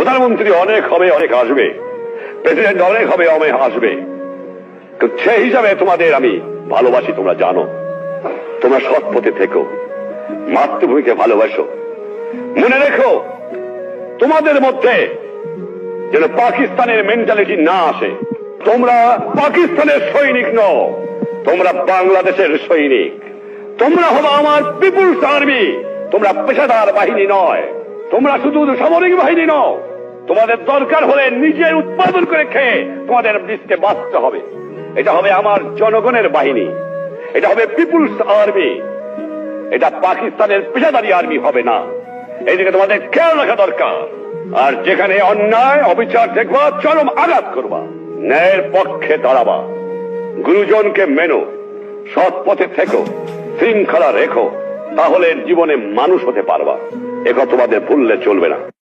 প্রধানমন্ত্রী অনেক হবে, অনেক আসবে, প্রেসিডেন্ট অনেক হবে, অনেক আসবে, সেই হিসাবে তোমাদের আমি ভালোবাসি, তোমরা জানো। তোমরা সৎ পথে থেকো, মাতৃভূমিকে ভালোবাসো। মনে রেখো, তোমাদের মধ্যে যেন পাকিস্তানের মেন্টালিটি না আসে। তোমরা পাকিস্তানের সৈনিক নও, তোমরা বাংলাদেশের সৈনিক। তোমরা হলো আমার পিপুলস আর্মি। তোমরা পেশাদার বাহিনী নয়, তোমরা শুধু সামরিক বাহিনী নও। তোমাদের দরকার হলে নিজের উৎপাদন করে খেয়ে তোমাদের দেশকে বাঁচতে হবে। এটা হবে আমার জনগণের বাহিনী, এটা হবে পিপুলস আর্মি, এটা পাকিস্তানের পেশাদারি আর্মি হবে না। এইদিকে তোমাদের খেয়াল রাখা দরকার। আর যেখানে অন্যায় অবিচার দেখবা, চরম আঘাত করবা, ন্যায়ের পক্ষে দাঁড়াবা, গুরুজনকে মেনো, সৎ পথে থেকো, শৃঙ্খলা রেখো, তাহলে জীবনে মানুষ হতে পারবা। একথা তোমাদের ভুললে চলবে না।